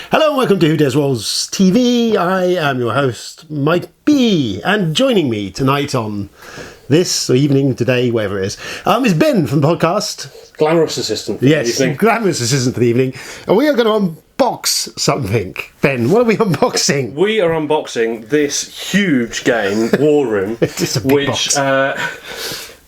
Hello and welcome to Who Dares Rolls TV. I am your host, Mike B. And joining me tonight on this evening, today, whatever it is Ben from the podcast. Glamorous assistant for the evening. Glamorous assistant for the evening. And we are going to unbox something. Ben, what are we unboxing? We are unboxing this huge game, War Room. It's a big box.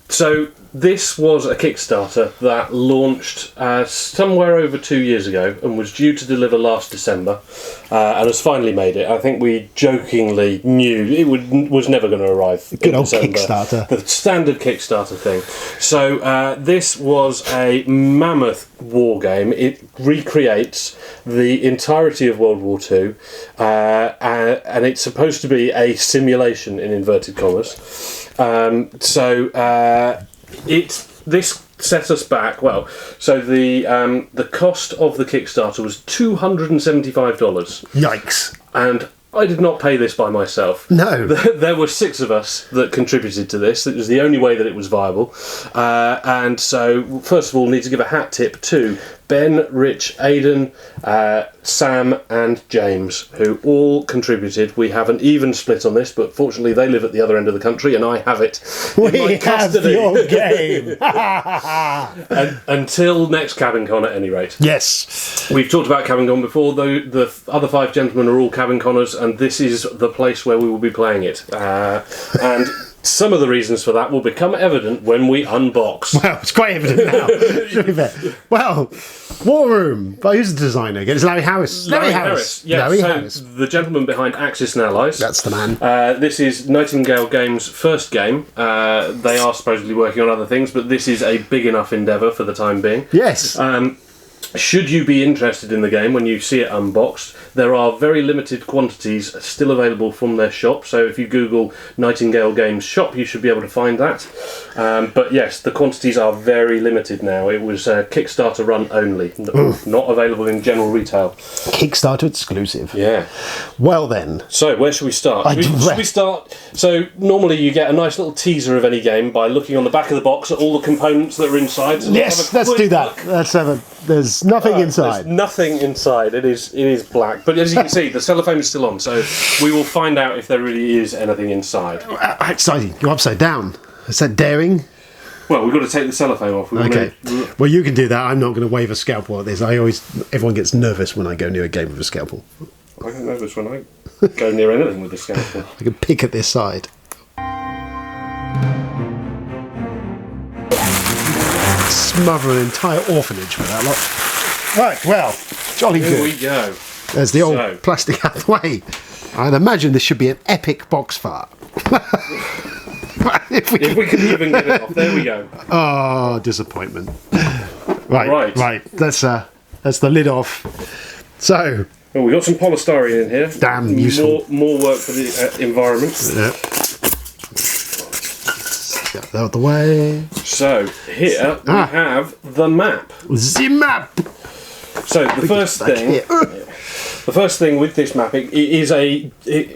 So this was a Kickstarter that launched somewhere over 2 years ago and was due to deliver last December and has finally made it. I think we jokingly knew it was never going to arrive. Good old December. Kickstarter. The standard Kickstarter thing. So this was a mammoth war game. It recreates the entirety of World War II and it's supposed to be a simulation in inverted commas. This set us back. Well, so the cost of the Kickstarter was $275. Yikes. And I did not pay this by myself. No. There were 6 of us that contributed to this. It was the only way that it was viable. And so, first of all, need to give a hat tip to Ben, Rich, Aidan, Sam and James, who all contributed. We have an even split on this, but fortunately they live at the other end of the country and I have it in my custody. Your game. Until next Cabin Con at any rate. Yes. We've talked about Cabin Con before, though the other 5 gentlemen are all Cabin Conners, and this is the place where we will be playing it. And some of the reasons for that will become evident when we unbox. Well, it's quite evident now. To be fair. Well, War Room. But who's the designer again? It's Larry Harris. Larry Harris. Yeah, Larry so Harris. the gentleman behind Axis and Allies. That's the man. This is Nightingale Games' first game. They are supposedly working on other things, but this is a big enough endeavour for the time being. Yes. Should you be interested in the game when you see it unboxed, there are very limited quantities still available from their shop, so if you Google Nightingale Games shop you should be able to find that. But yes, the quantities are very limited now. It was Kickstarter run only, not available in general retail. Kickstarter exclusive. Yeah. Well then. So where should we start? Should we start? So normally you get a nice little teaser of any game by looking on the back of the box at all the components that are inside. So yes, let's do that. There's nothing inside. There's nothing inside. It is black. But as you can see, the cellophane is still on, so we will find out if there really is anything inside. Exciting. You're upside down. Is that daring? Well, we've got to take the cellophane off. Okay. Well, you can do that. I'm not going to wave a scalpel at this. Everyone gets nervous when I go near a game with a scalpel. I get nervous when I go near anything with a scalpel. I can pick at this side. Smother an entire orphanage with that lot. Right, well, jolly good. Here we go. There's the old plastic out of the way. I'd imagine this should be an epic box fart. if we can even get it off. There we go. Oh, disappointment. Right. That's the lid off. So. Well, we've got some polystyrene in here. Damn useful. More work for the environment. Yeah. Get that out of the way. So, here we have the map. The map! So, the first thing with this map, it is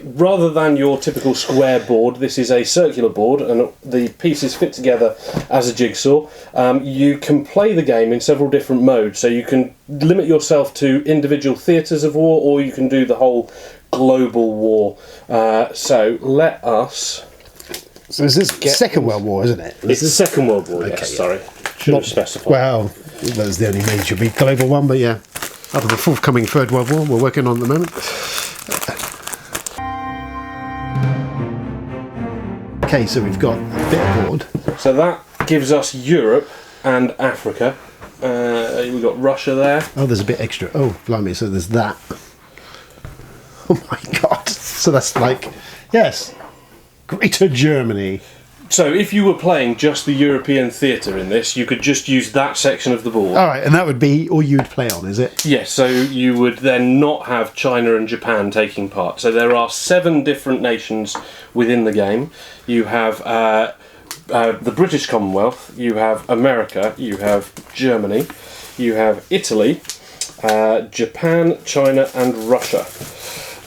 rather than your typical square board, this is a circular board, and the pieces fit together as a jigsaw. You can play the game in several different modes, so you can limit yourself to individual theatres of war, or you can do the whole global war. So, let us... So is this Second World War, isn't it? It's the Second World War, okay, yes, sorry. Should have specified. Well, that was the only major big global one, but yeah. Up to the forthcoming Third World War we're working on at the moment. Okay, so we've got a bit of board. So that gives us Europe and Africa. We've got Russia there. Oh, there's a bit extra. Oh, blimey, so there's that. Oh my god. So that's like, yes, Greater Germany. So if you were playing just the European theatre in this, you could just use that section of the board. All right, and that would be all you'd play on, is it? Yes, so you would then not have China and Japan taking part. So there are 7 different nations within the game. You have the British Commonwealth, you have America, you have Germany, you have Italy, Japan, China and Russia.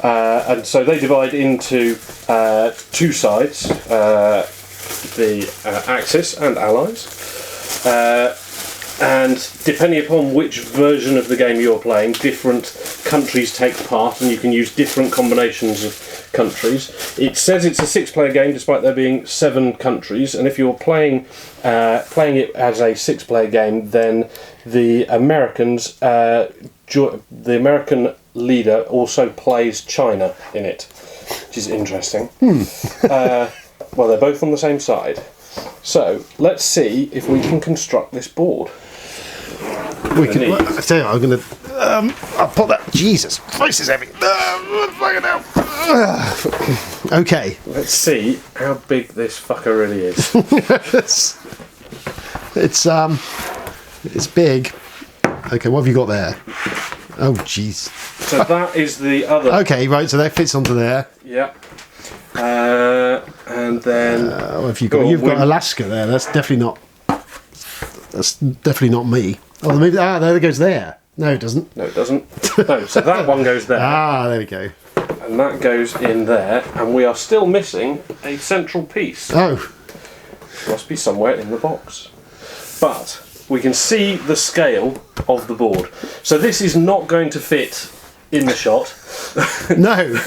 And so they divide into 2 sides, the Axis and Allies. And depending upon which version of the game you're playing, different countries take part, and you can use different combinations of countries. It says it's a 6-player game, despite there being 7 countries. And if you're playing it as a 6-player game, then the Americans, the American leader also plays China in it, which is interesting. Well, they're both on the same side. So let's see if we can construct this board. We can. I tell you, I'm gonna. I'll put that. Jesus Christ, is heavy. Okay. Let's see how big this fucker really is. It's big. Okay, what have you got there? Oh, jeez. So that is the other. Okay, right. So that fits onto there. Yep. And then. What have you got? You've got Alaska there. That's definitely not. That's definitely not me. Oh, maybe. There it goes there. No, it doesn't. No, it doesn't. No, so that one goes there. There we go. And that goes in there, and we are still missing a central piece. Oh. Must be somewhere in the box. But we can see the scale of the board. So this is not going to fit in the shot. No.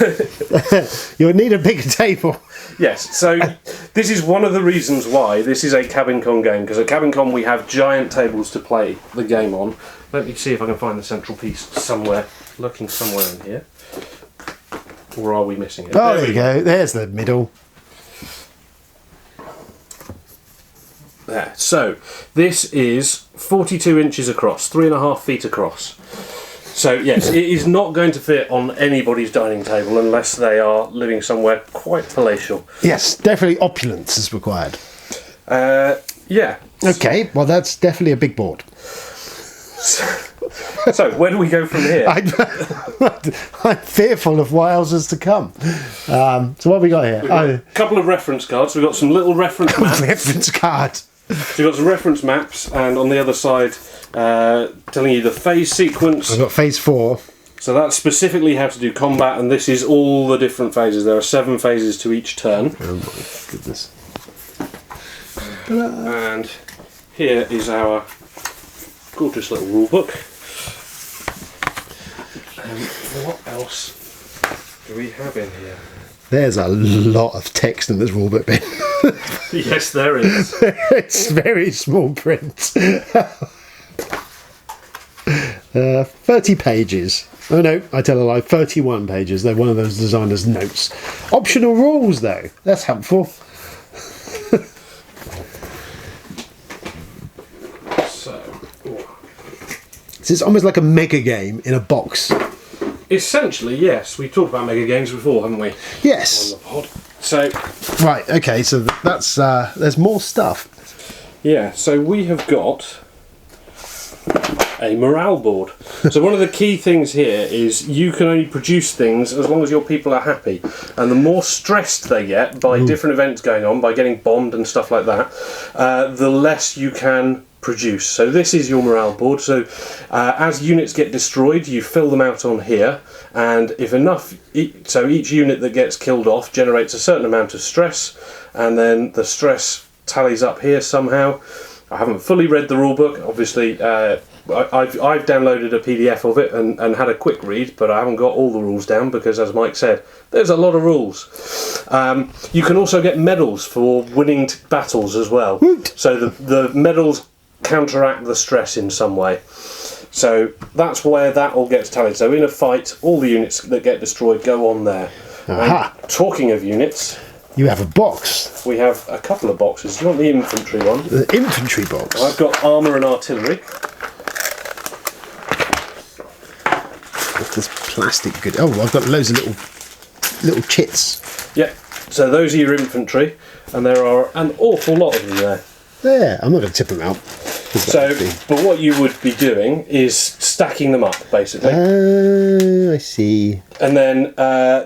You'll need a bigger table. Yes, so this is one of the reasons why this is a Cabin Con game, because at Cabin Con we have giant tables to play the game on. Let me see if I can find the central piece somewhere, looking somewhere in here. Or are we missing it? Oh, there you go. There's the middle. There. So this is 42 inches across, 3.5 feet across. So yes, it is not going to fit on anybody's dining table unless they are living somewhere quite palatial. Yes, definitely opulence is required. Yeah. Okay, well that's definitely a big board. So where do we go from here? I'm fearful of what else is to come. So what have we got here? We've got a couple of reference cards. We've got some little reference maps. Reference card. So we've got some reference maps, and on the other side, telling you the phase sequence. I've got phase 4. So that's specifically how to do combat, and this is all the different phases. There are 7 phases to each turn. Oh my goodness. And here is our gorgeous little rule book. And what else do we have in here? There's a lot of text in this rulebook bin. Yes, there is. It's very small print. 30 pages. Oh no, I tell a lie, 31 pages. They're one of those designer's notes. Optional rules though, that's helpful. So it's almost like a mega game in a box. Essentially, yes. We've talked about mega games before, haven't we? Yes. On the pod. So, right, okay, so that's there's more stuff. Yeah, so we have got a morale board. So one of the key things here is you can only produce things as long as your people are happy. And the more stressed they get by different events going on, by getting bombed and stuff like that, the less you can produce. So this is your morale board. So as units get destroyed, you fill them out on here, and if enough, so each unit that gets killed off generates a certain amount of stress, and then the stress tallies up here somehow. I haven't fully read the rulebook, obviously. I've downloaded a PDF of it and had a quick read, but I haven't got all the rules down because, as Mike said, there's a lot of rules. You can also get medals for winning battles as well. So the medals counteract the stress in some way. So that's where that all gets tallied. So in a fight, all the units that get destroyed go on there. And talking of units, you have a box. We have a couple of boxes. Do you want the infantry one? The infantry box. I've got armour and artillery. This plastic good. Oh, I've got loads of little chits. Yeah. So those are your infantry, and there are an awful lot of them there. There. I'm not going to tip them out. So, but what you would be doing is stacking them up, basically. Oh, I see. And then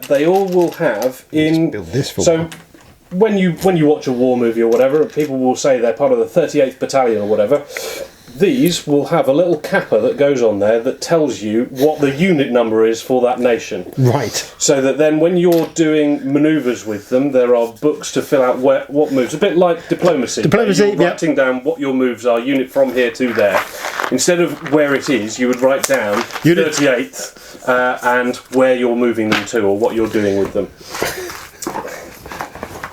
they all will have in. Build this for so, when you watch a war movie or whatever, people will say they're part of the 38th Battalion or whatever. these will have a little capper that goes on there that tells you what the unit number is for that nation. Right. So that then when you're doing manoeuvres with them, there are books to fill out what moves. A bit like diplomacy. Diplomacy, you're writing down what your moves are, unit from here to there. Instead of where it is, you would write down Unit 38th and where you're moving them to or what you're doing with them.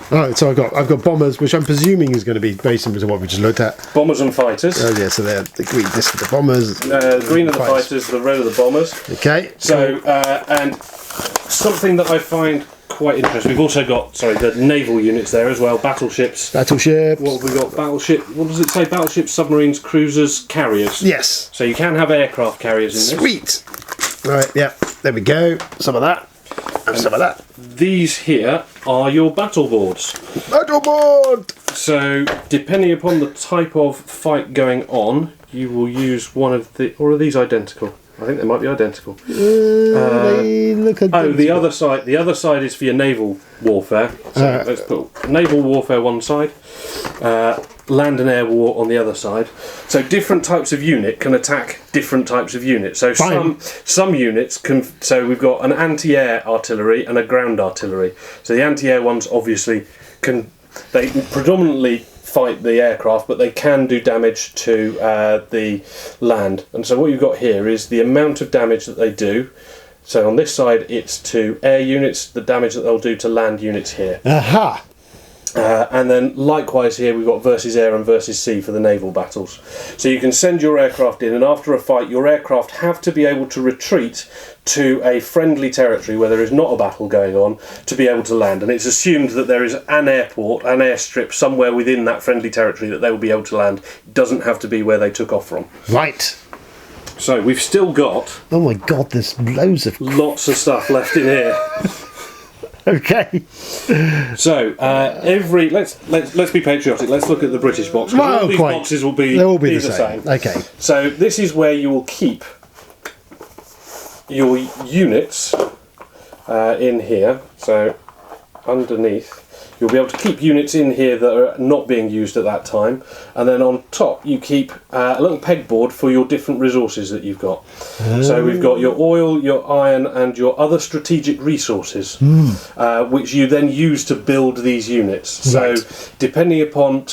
Alright, so I've got bombers, which I'm presuming is going to be very similar to what we just looked at. Bombers and fighters. Oh yeah, so they're the green. This is the bombers. Green are the fighters, the red are the bombers. Okay. So, and something that I find quite interesting. We've also got, the naval units there as well. Battleships. Battleships. What have we got? What does it say? Battleships, submarines, cruisers, carriers. Yes. So you can have aircraft carriers in this. Sweet. Right. Yeah. There we go. Some of that. And some of that. These here are your battle boards. Battle board. So, depending upon the type of fight going on, you will use one of the. Or are these identical? I think they might be identical. They look identical. Oh, the other side. The other side is for your naval warfare. So let's put naval warfare one side, land and air war on the other side. So different types of unit can attack different types of units. So some units can. So we've got an anti-air artillery and a ground artillery. So the anti-air ones obviously can. They predominantly fight the aircraft, but they can do damage to the land. And so what you've got here is the amount of damage that they do. So on this side it's to air units, the damage that they'll do to land units here. Aha! And then likewise here we've got versus air and versus sea for the naval battles. So you can send your aircraft in, and after a fight your aircraft have to be able to retreat to a friendly territory where there is not a battle going on to be able to land. And it's assumed that there is an airport, an airstrip somewhere within that friendly territory that they will be able to land. It doesn't have to be where they took off from. Right. So we've still got... Oh my god, there's loads of... Lots of stuff left in here. Okay. So let's be patriotic. Let's look at the British box. Well, all these boxes will be the same. Okay. So this is where you will keep your units in here. So underneath, you'll be able to keep units in here that are not being used at that time, and then on top you keep a little pegboard for your different resources that you've got. So we've got your oil, your iron, and your other strategic resources, which you then use to build these units. Right. So depending upon,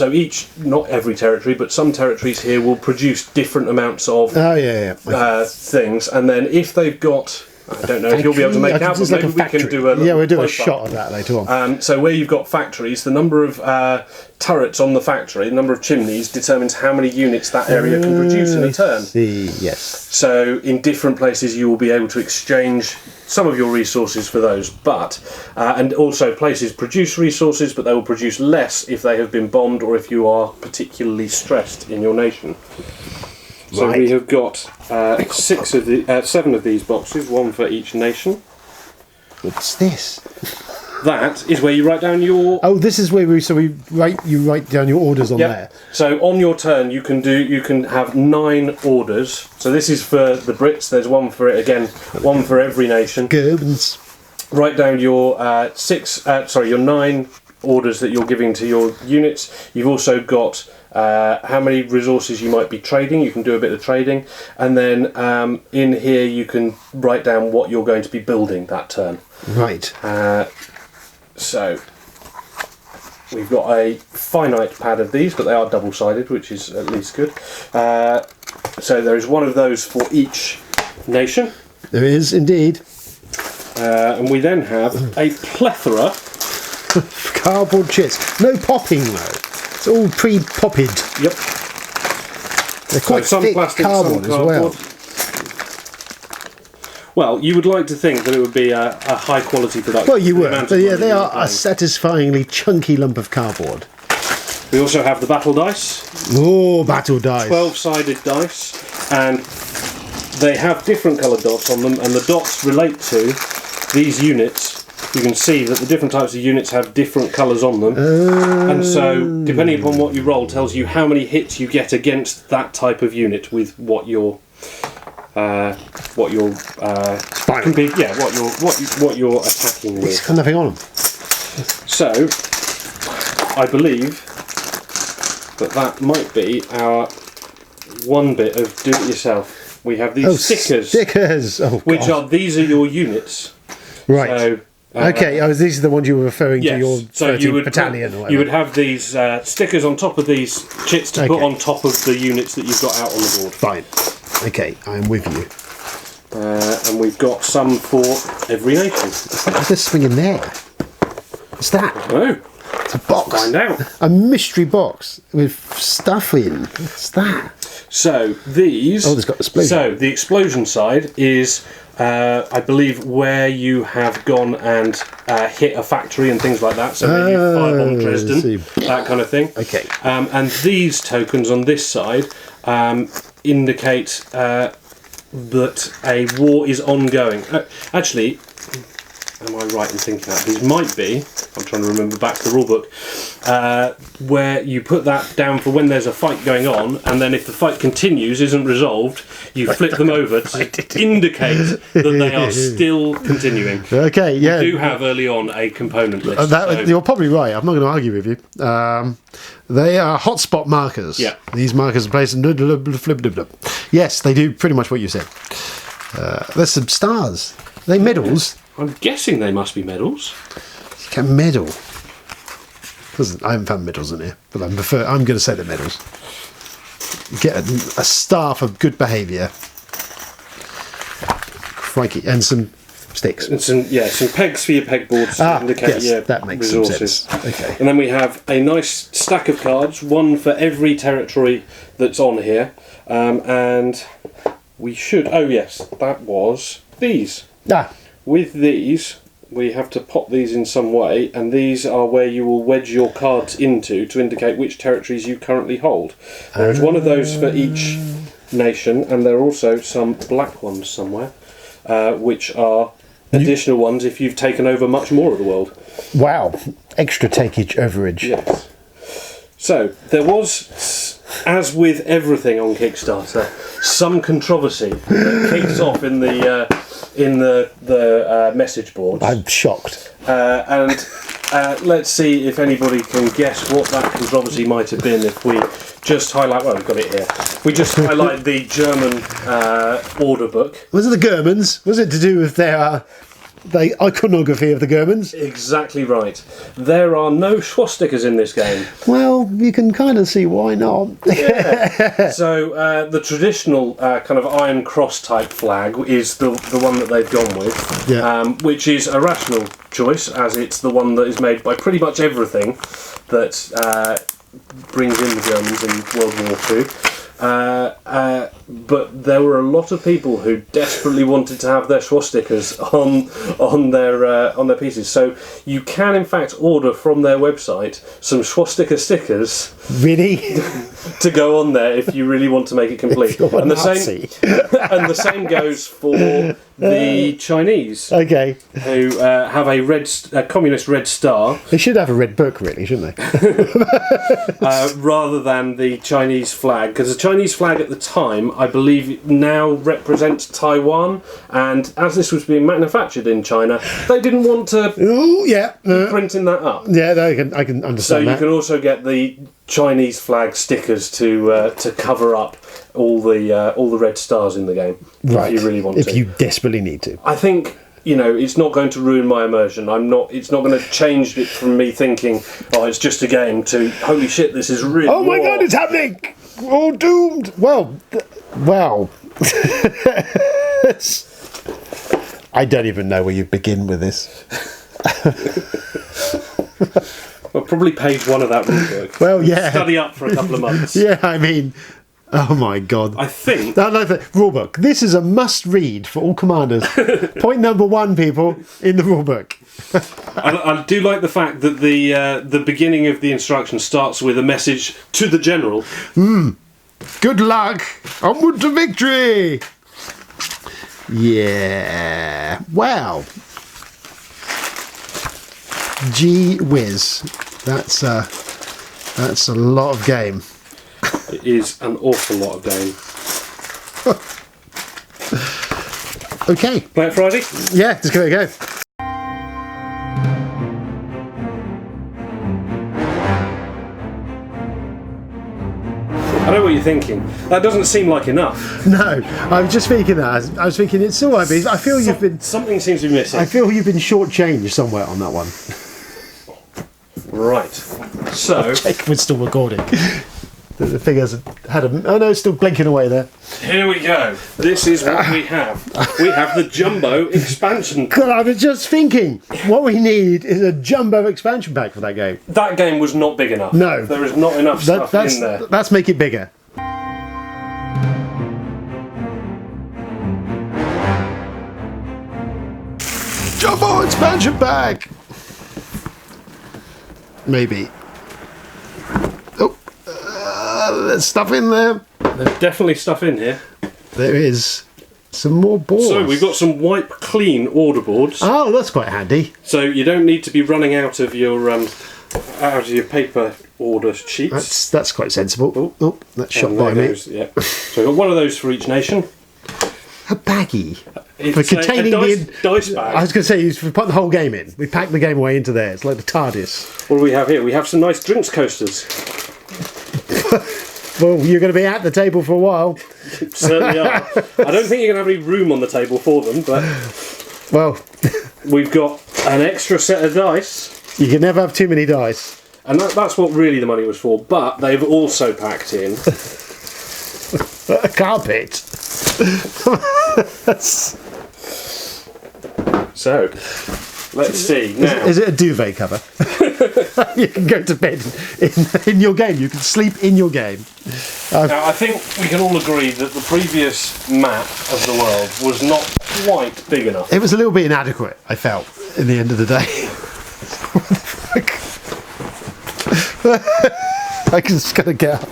not every territory, but some territories here will produce different amounts of things, and then if they've got... I don't know if you'll be able to make out, but maybe we can do a we'll do a shot of that later on. So where you've got factories, the number of turrets on the factory, the number of chimneys, determines how many units that area can produce in a turn. Yes. So in different places you will be able to exchange some of your resources for those, but and also places produce resources, but they will produce less if they have been bombed or if you are particularly stressed in your nation. So we have got 7 of these boxes, one for each nation. What's this? That is where you write down your... Oh, this is where you write down your orders on there. So on your turn you can have 9 orders. So this is for the Brits, there's one for it again, one for every nation. Good. Write down your your 9 orders that you're giving to your units. You've also got how many resources you might be trading. You can do a bit of trading, and then in here you can write down what you're going to be building that turn. Right. So we've got a finite pad of these, but they are double-sided, which is at least good. So there is one of those for each nation. There is indeed. And we then have a plethora cardboard chits. No popping though. It's all pre-poppied. Yep. They're quite some thick plastic, cardboard some as well. Well, you would like to think that it would be a high quality production. Well, you would. But yeah, they are a satisfyingly chunky lump of cardboard. We also have the battle dice. Oh, battle dice. 12-sided dice, and they have different coloured dots on them, and the dots relate to these units. You can see that the different types of units have different colours on them, and so depending upon what you roll tells you how many hits you get against that type of unit with what you're what you're attacking with. It's got nothing on them. So I believe that might be our one bit of do-it-yourself. We have these stickers. Stickers! Oh, God. These are your units. Right. So, Okay, these are the ones you were referring to, your 13th battalion or whatever. You would have these stickers on top of these chits to put on top of the units that you've got out on the board. Fine. Okay, I'm with you. And we've got some for every nation. What's this thing in there? What's that? Oh, it's a box. Find out. A mystery box with stuff in. What's that? So these. Oh, there's got explosion. So the explosion side is, I believe, where you have gone and hit a factory and things like that. So maybe you firebomb Dresden, that kind of thing. Okay. And these tokens on this side indicate that a war is ongoing. Actually, am I right in thinking that? These might be, I'm trying to remember back to the rulebook, where you put that down for when there's a fight going on, and then if the fight continues, isn't resolved, you flip them over to indicate that they are still continuing. Okay, yeah. We do have early on a component list. You're probably right. I'm not going to argue with you. They are hotspot markers. Yeah. These markers are placed in... Yes, they do pretty much what you said. There's some stars. Are they medals? I'm guessing they must be medals. You get a medal. I haven't found medals in here, but I'm going to say they're medals. You get a star for good behaviour. Crikey. And some sticks. And some pegs for your pegboards to indicate your that makes resources. Some sense. Okay. And then we have a nice stack of cards, one for every territory that's on here. And we should... Oh, yes, that was these. With these, we have to pop these in some way, and these are where you will wedge your cards into to indicate which territories you currently hold. There is one of those for each nation, and there are also some black ones somewhere, which are additional ones if you've taken over much more of the world. Wow, extra takeage overage. Yes. So, there was, as with everything on Kickstarter, some controversy that kicks off in the message boards. I'm shocked. And let's see if anybody can guess what that controversy might have been if we just highlight... Well, we've got it here. We just highlight the German order book. Was it the Germans? Was it to do with the iconography of the Germans? Exactly right. There are no swastikas in this game. Well, you can kind of see why not. Yeah. So the traditional kind of Iron Cross type flag is the one that they've gone with, which is a rational choice, as it's the one that is made by pretty much everything that brings in the Germans in World War II. But there were a lot of people who desperately wanted to have their swastikas on their pieces. So you can in fact order from their website some swastika stickers. Really? To go on there if you really want to make it complete. And the same goes for the Chinese. Okay. Who have a communist red star. They should have a red book, really, shouldn't they? Rather than the Chinese flag, because the Chinese flag at the time, I believe, now represents Taiwan, and as this was being manufactured in China, they didn't want to be printing that up. Yeah, I can understand so that. you can also get the Chinese flag stickers to cover up all the red stars in the game, right? If you really want to. If you desperately need to. I think, it's not going to ruin my immersion. It's not going to change it from me thinking, oh, it's just a game, to holy shit, this is really. Oh my god, it's happening! Oh, doomed! Well. I don't even know where you begin with this. Well, probably page 1 of that rulebook. Well, yeah. Study up for a couple of months. Yeah, I mean, oh my god. I think... Rulebook. This is a must-read for all commanders. Point number 1, people, in the rulebook. I do like the fact that the beginning of the instruction starts with a message to the general. Good luck! Onward to victory! Yeah. Wow. Gee whiz. That's a lot of game. It is an awful lot of game. Okay. Play it Friday? Yeah, just give it a go. know what you're thinking. That doesn't seem like enough. No, I was just thinking that. I was thinking it's all right, but I feel you've been... Something seems to be missing. I feel you've been shortchanged somewhere on that one. Right. So... Check we're still recording. The figures had a... Oh no, it's still blinking away there. Here we go. This is what we have. We have the Jumbo expansion pack. God, I was just thinking, what we need is a Jumbo expansion pack for that game. That game was not big enough. No. There is not enough stuff in there. Let's make it bigger. Jumbo expansion pack! Maybe. Oh, there's stuff in there. There's definitely stuff in here. There is some more boards. So we've got some wipe clean order boards. Oh, that's quite handy. So you don't need to be running out of your paper order sheets. That's quite sensible. Oh, that's shot And by there me. goes, yeah. So we've got one of those for each nation. A baggie. It's For containing a the dice bag. I was going to say, you put the whole game in. We pack the game away into there. It's like the TARDIS. What do we have here? We have some nice drinks coasters. Well, you're going to be at the table for a while. Certainly are. I don't think you're going to have any room on the table for them, but Well, we've got an extra set of dice, you can never have too many dice. and that's what really the money was for. But they've also packed in A carpet. So, let's see. Now, Is it a duvet cover? You can go to bed in your game. You can sleep in your game. now, I think we can all agree that the previous map of the world was not quite big enough. It was a little bit inadequate, I felt, in the end of the day. I just gotta get up.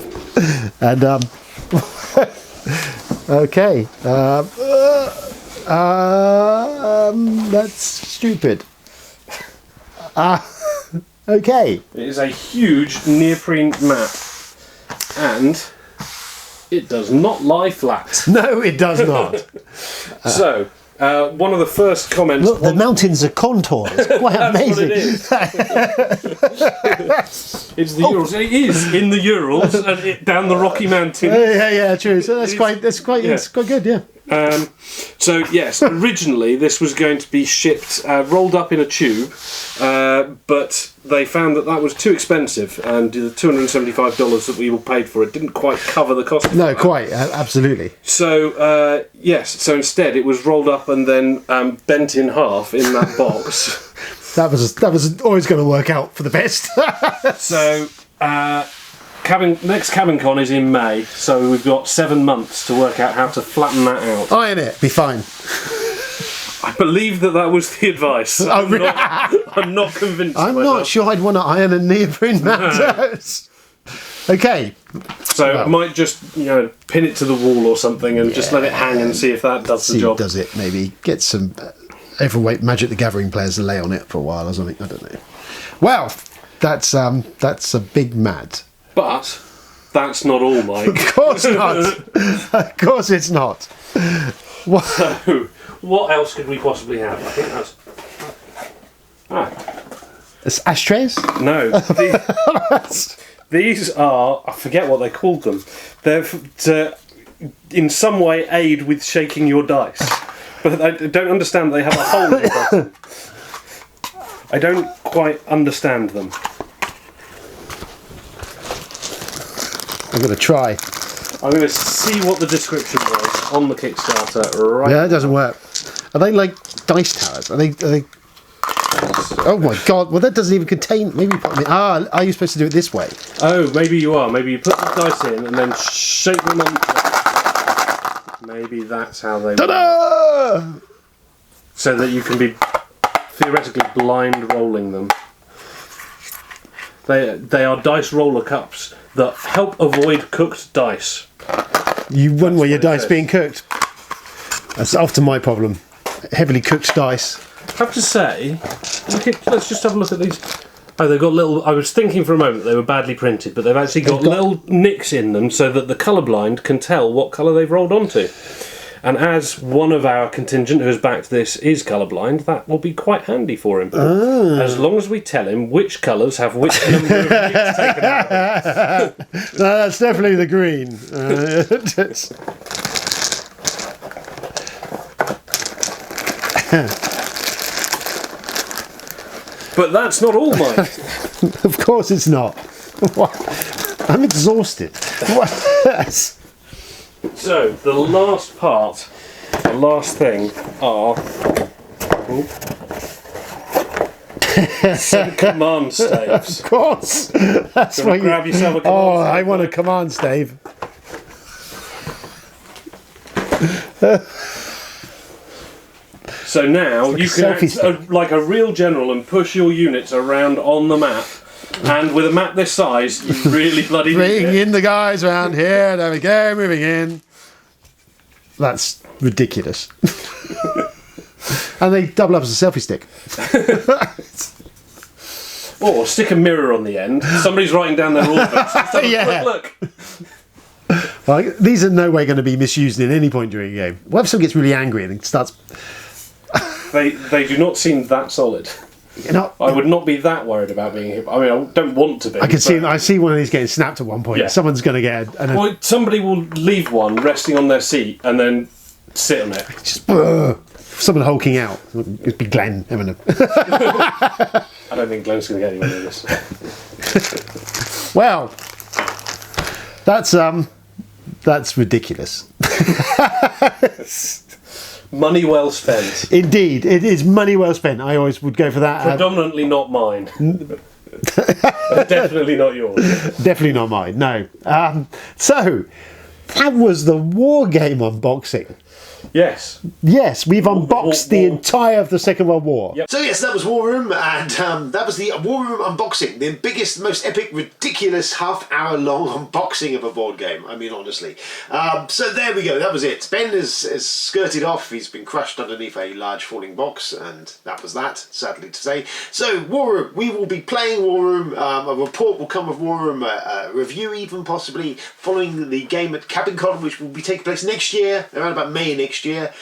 And, okay. That's stupid. Okay. It is a huge neoprene map, and it does not lie flat. No, it does not. So, one of the first comments... Look, the mountains are contoured. It's quite amazing. That's what it is. It's the Urals. It is in the Urals and down the Rocky Mountains. Yeah, true. So it's quite good, yeah. So yes, originally this was going to be shipped rolled up in a tube, but they found that was too expensive, and the $275 that we all paid for it didn't quite cover the cost of No, that. quite, absolutely. So yes, so instead it was rolled up and then bent in half in that box. That was always going to work out for the best. So next Cabin Con is in May, so we've got 7 months to work out how to flatten that out. Iron it, be fine. I believe that was the advice. I'm not convinced. I'm not sure I'd want to iron a neoprene mattress. Okay. So I might just pin it to the wall or something and just let it hang and see if that does the job. Does it? Maybe get some overweight Magic the Gathering players to lay on it for a while or something. I don't know. Well, that's a big mat. But that's not all, Mike. Of course not. Of course it's not. What? So, what else could we possibly have? I think that's... It's ashtrays? No. These are... I forget what they called them. They're to, in some way, aid with shaking your dice. But I don't understand they have a hole in the bottom. I don't quite understand them. I'm going to try. I'm going to see what the description was on the Kickstarter right Yeah, it doesn't work. Are they like dice towers? Are they... Oh my god, well that doesn't even contain... Maybe... are you supposed to do it this way? Oh, maybe you are. Maybe you put the dice in and then shake them on... Maybe that's how they... Ta-da! So that you can be theoretically blind rolling them. They are dice roller cups that help avoid cooked dice. You won where your what it dice says. being cooked. That's often my problem. Heavily cooked dice. I have to say, let's just have a look at these. Oh, they've got little... I was thinking for a moment they were badly printed, but they've actually got little nicks in them so that the colourblind can tell what colour they've rolled onto. And as one of our contingent who has backed this is colourblind, that will be quite handy for him. As long as we tell him which colours have which number of units taken out of them. No, that's definitely the green. But that's not all, Mike. Of course it's not. What? I'm exhausted. What? So, the last part, the last thing are some command staves. Of course. That's So what you... grab yourself a command Oh, stave, I want a Mike. command stave. So now like you a can selfie act stick. like a real general and push your units around on the map. And with a map this size, you really bloody need Bring it. in the guys around here. There we go. Moving in. That's ridiculous. And they double up as a selfie stick. Or stick a mirror on the end. Somebody's writing down their orders. Let's have a Yeah. quick look. Like, these are no way going to be misused at any point during a game. What if someone gets really angry and starts... They do not seem that solid. You know, I would not be that worried about being hit. I mean, I don't want to be. I can see. but- I see one of these getting snapped at one point. Yeah. Someone's going to get Well, somebody will leave one resting on their seat and then sit on it. just someone hulking out. It'd be Glenn Eminem. I don't think Glenn's going to get anywhere near this. Well, that's ridiculous. Money well spent. Indeed, it is money well spent. I always would go for that. Predominantly not mine. Definitely not yours. Definitely not mine. No. So that was the war game unboxing. Yes. Yes, we've unboxed the war. entire of the Second World War. Yep. So yes, that was War Room, and that was the War Room unboxing, the biggest, most epic, ridiculous half-hour-long unboxing of a board game. I mean, honestly. So there we go. That was it. Ben has skirted off. He's been crushed underneath a large falling box, and that was that. Sadly to say. So War Room. We will be playing War Room. A report will come of War Room. A review, even possibly following the game at Cabin Con, which will be taking place next year, around about May next year.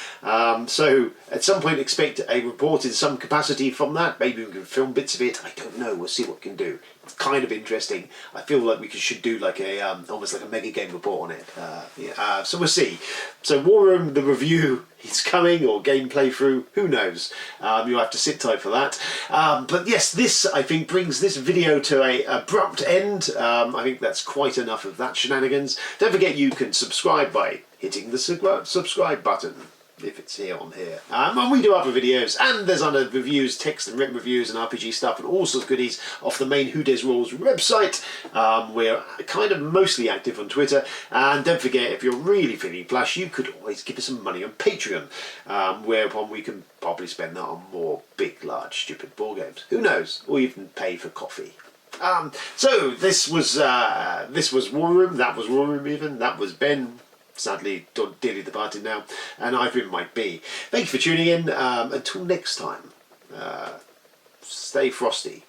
So at some point expect a report in some capacity from that. Maybe we can film bits of it. I don't know. We'll see what we can do. It's kind of interesting. I feel like we should do like a almost like a mega game report on it. So we'll see. So War Room, the review is coming, or game playthrough. Who knows? You'll have to sit tight for that. But yes, this I think brings this video to a abrupt end. I think that's quite enough of that shenanigans. Don't forget you can subscribe by hitting the subscribe button if it's here on here. And we do other videos, and there's other reviews, text and written reviews and RPG stuff and all sorts of goodies off the main Who Dares Rules website. We're kind of mostly active on Twitter, and don't forget, if you're really feeling plush, you could always give us some money on Patreon, whereupon we can probably spend that on more big, large, stupid board games. Who knows? Or even pay for coffee. So this was War Room, that was War Room even, that was Ben, sadly dearly departed now, and I've been Mike B. Thank you for tuning in. Until next time, stay frosty.